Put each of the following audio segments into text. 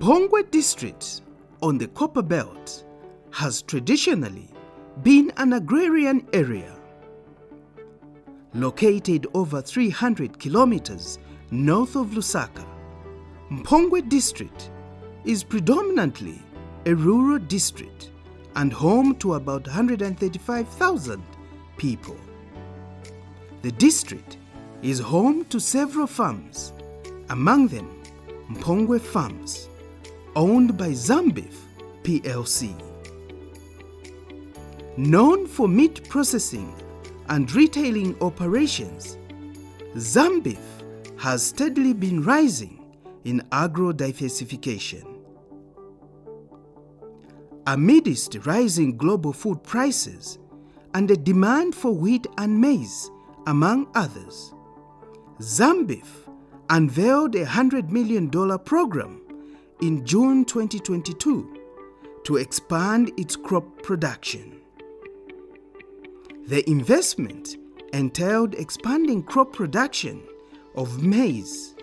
Mpongwe district on the Copper Belt has traditionally been an agrarian area. Located over 300 kilometers north of Lusaka, Mpongwe district is predominantly a rural district and home to about 135,000 people. The district is home to several farms, among them Mpongwe Farms, owned by Zambi plc. Known for meat processing and retailing operations, Zambi has steadily been rising in agro-diversification. Amidst rising global food prices and a demand for wheat and maize, among others, Zambi unveiled a $100 million program in June 2022 to expand its crop production. The investment entailed expanding crop production of maize,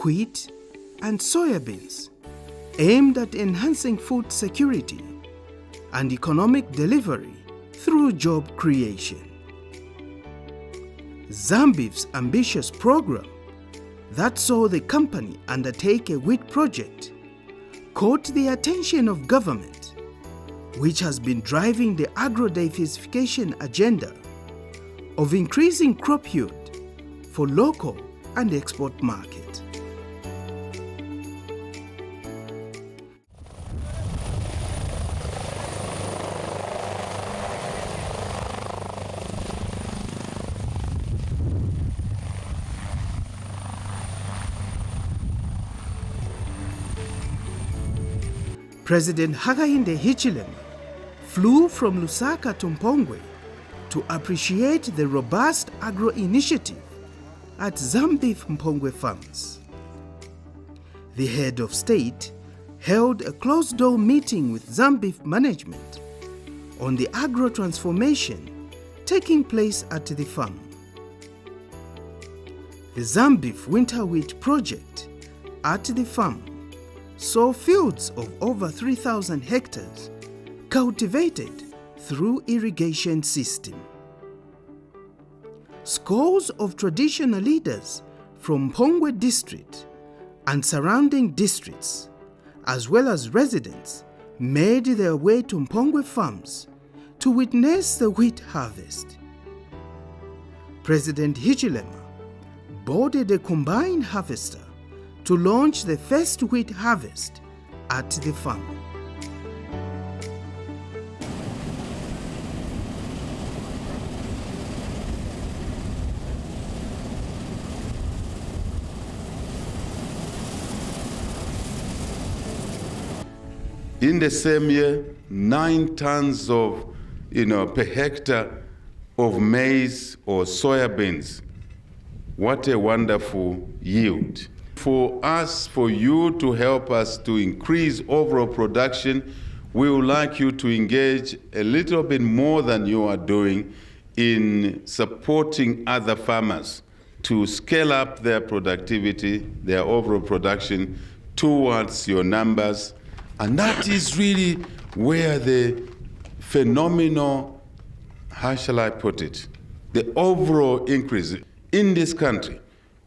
wheat, and soybeans, aimed at enhancing food security and economic delivery through job creation. Zambi's ambitious program that saw the company undertake a wheat project caught the attention of government, which has been driving the agro-diversification agenda of increasing crop yield for local and export market. President Hichilema flew from Lusaka to Mpongwe to appreciate the robust agro-initiative at Zambi Mpongwe Farms. The head of state held a closed-door meeting with Zambi management on the agro-transformation taking place at the farm. The Zambi winter wheat project at the farm saw fields of over 3,000 hectares cultivated through irrigation system. Scores of traditional leaders from Mpongwe district and surrounding districts, as well as residents, made their way to Mpongwe farms to witness the wheat harvest. President Hichilema boarded a combined harvester to launch the first wheat harvest at the farm. In the same year, 9 tons of, per hectare of maize or soybeans. What a wonderful yield. For us, for you to help us to increase overall production, we would like you to engage a little bit more than you are doing in supporting other farmers to scale up their productivity, their overall production towards your numbers. And that is really where the phenomenal, how shall I put it, the overall increase in this country.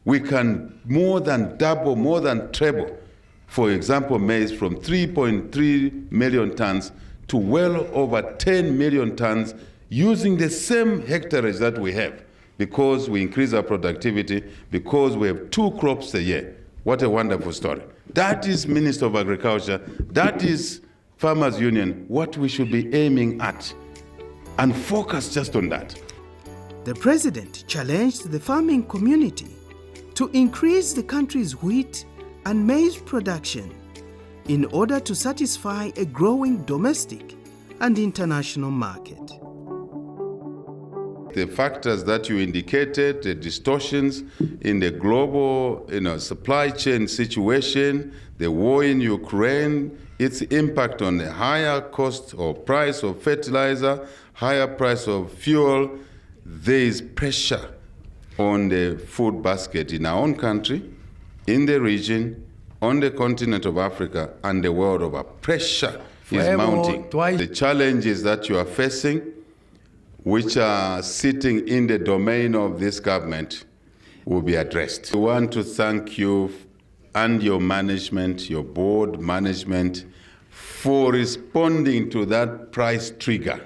We can more than double, more than treble, for example, maize from 3.3 million tons to well over 10 million tons using the same hectareage that we have, because we increase our productivity, because we have 2 crops a year. What a wonderful story. That is Minister of Agriculture, that is Farmers Union, what we should be aiming at, and focus just on that. The president challenged the farming community to increase the country's wheat and maize production in order to satisfy a growing domestic and international market. The factors that you indicated, the distortions in the global supply chain situation, the war in Ukraine, its impact on the higher cost or price of fertilizer, higher price of fuel, there is pressure on the food basket in our own country, in the region, on the continent of Africa and the world over. Pressure is mounting. The challenges that you are facing, which are sitting in the domain of this government, will be addressed. We want to thank you and your management, your board management, for responding to that price trigger,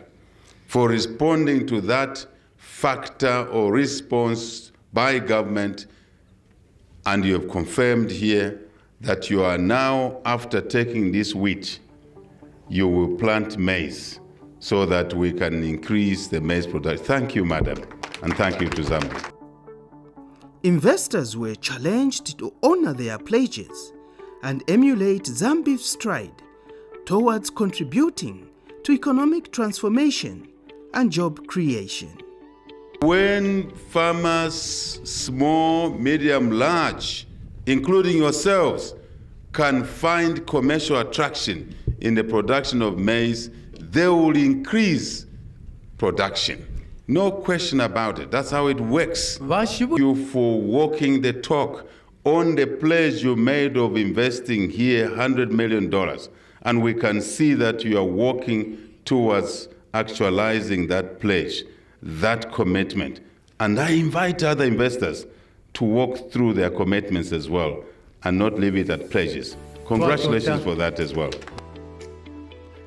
for responding to that factor or response by government. And you have confirmed here that you are now, after taking this wheat, you will plant maize so that we can increase the maize production. Thank you, madam, and thank you to Zambi. Investors were challenged to honor their pledges and emulate Zambi's stride towards contributing to economic transformation and job creation. When farmers, small, medium, large, including yourselves, can find commercial attraction in the production of maize, they will increase production. No question about it. That's how it works. Thank you for walking the talk on the pledge you made of investing here $100 million. And we can see that you are walking towards actualizing that pledge, that commitment. And I invite other investors to walk through their commitments as well and not leave it at pledges. Congratulations for that as well.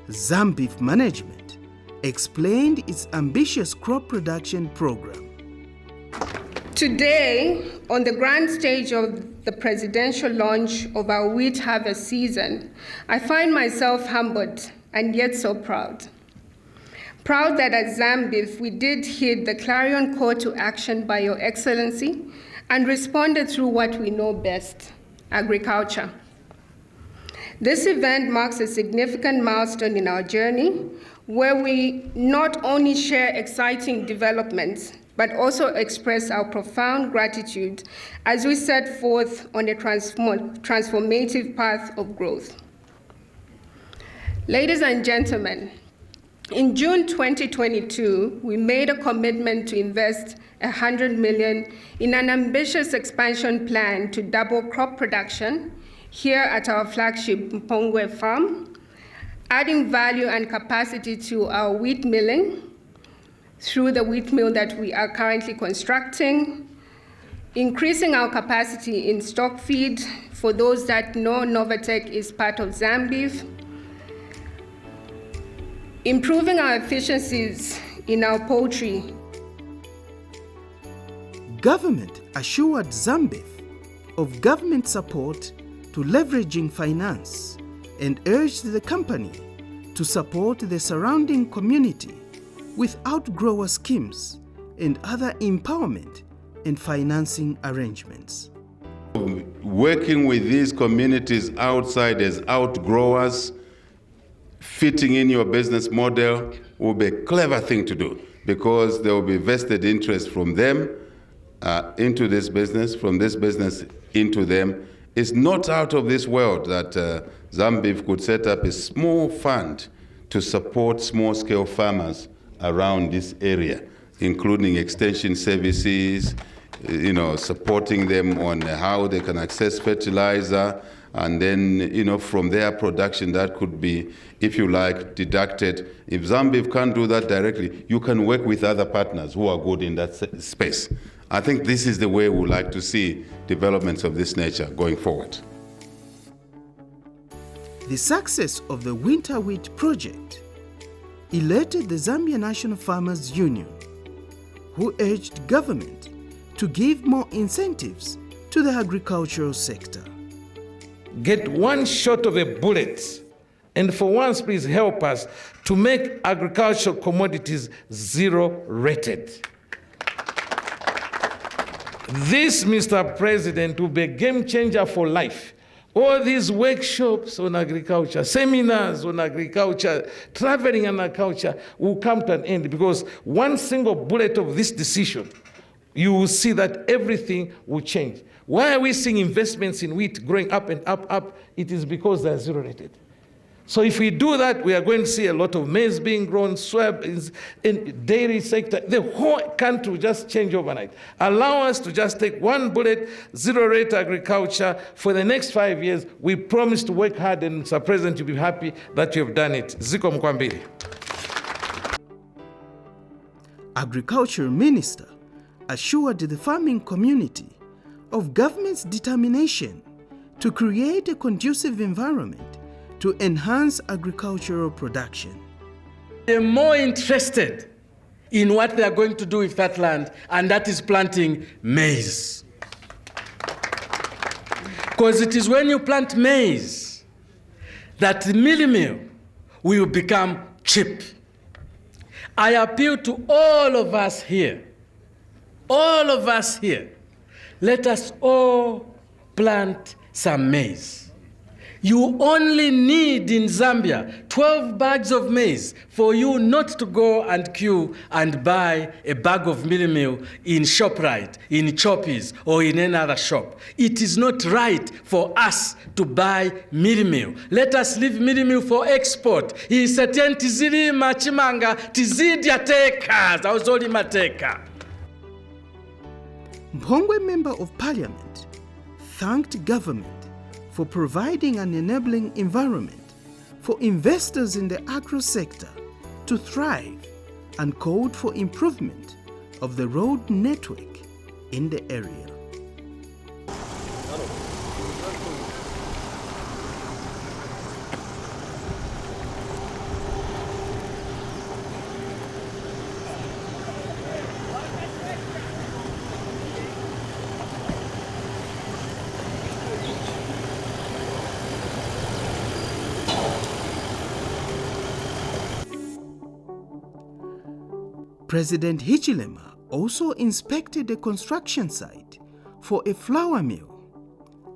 Zambi management explained its ambitious crop production program. Today, on the grand stage of the presidential launch of our wheat harvest season, I find myself humbled and yet so proud. Proud that at Zambi we did heed the clarion call to action by Your Excellency and responded through what we know best, agriculture. This event marks a significant milestone in our journey, where we not only share exciting developments, but also express our profound gratitude as we set forth on a transformative path of growth. Ladies and gentlemen, in June 2022, we made a commitment to invest $100 million in an ambitious expansion plan to double crop production here at our flagship Mpongwe farm, adding value and capacity to our wheat milling through the wheat mill that we are currently constructing, increasing our capacity in stock feed. For those that know, Novatec is part of Zambi, improving our efficiencies in our poultry. Government assured Zambi of government support to leveraging finance and urged the company to support the surrounding community with outgrower schemes and other empowerment and financing arrangements. Working with these communities outside as outgrowers, fitting in your business model will be a clever thing to do, because there will be vested interest from them into this business, from this business into them. It's not out of this world that Zambi could set up a small fund to support small-scale farmers around this area, including extension services, supporting them on how they can access fertilizer, and then, from their production, that could be, if you like, deducted. If Zambi can't do that directly, you can work with other partners who are good in that space. I think this is the way we would like to see developments of this nature going forward. The success of the winter wheat project elated the Zambia National Farmers Union, who urged government to give more incentives to the agricultural sector. Get one shot of a bullet, and for once, please help us to make agricultural commodities zero-rated. This, Mr. President, will be a game changer for life. All these workshops on agriculture, seminars on agriculture, traveling on agriculture will come to an end, because one single bullet of this decision, you will see that everything will change. Why are we seeing investments in wheat growing up and up? It is because they're zero-rated. So if we do that, we are going to see a lot of maize being grown, soybeans, in dairy sector. The whole country will just change overnight. Allow us to just take one bullet, zero-rate agriculture for the next 5 years. We promise to work hard, and Mr. President, you'll be happy that you have done it. Ziko Mkwambili. Agriculture Minister assured the farming community of government's determination to create a conducive environment to enhance agricultural production. They're more interested in what they are going to do with that land, and that is planting maize. Because it is when you plant maize that the milling meal will become cheap. I appeal to all of us here, let us all plant some maize. You only need in Zambia 12 bags of maize for you not to go and queue and buy a bag of milling meal in ShopRite, in Choppies, or in any other shop. It is not right for us to buy milling meal. Let us leave milling meal for export. Isatien tizili machimanga tizidi ateka zauzoli mateka. Mpongwe Member of Parliament thanked government for providing an enabling environment for investors in the agro sector to thrive, and called for improvement of the road network in the area. President Hichilema also inspected a construction site for a flour mill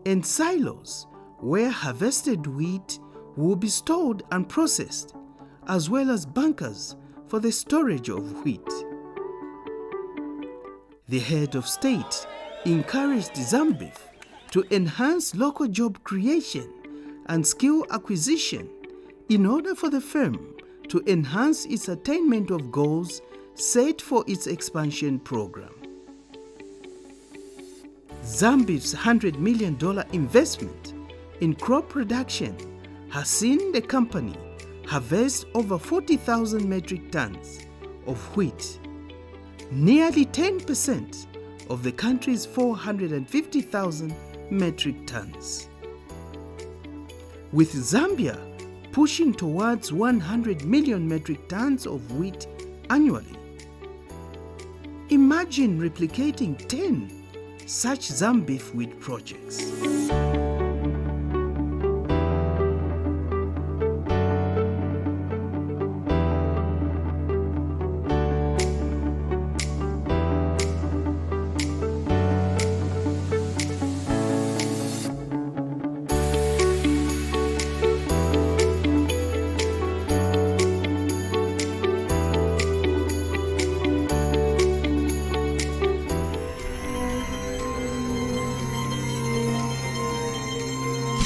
and silos where harvested wheat will be stored and processed, as well as bunkers for the storage of wheat. The head of state encouraged Zambi to enhance local job creation and skill acquisition in order for the firm to enhance its attainment of goals set for its expansion program. Zambi's $100 million investment in crop production has seen the company harvest over 40,000 metric tons of wheat, nearly 10% of the country's 450,000 metric tons. With Zambia pushing towards 100 million metric tons of wheat annually, imagine replicating 10 such Zambi wheat projects.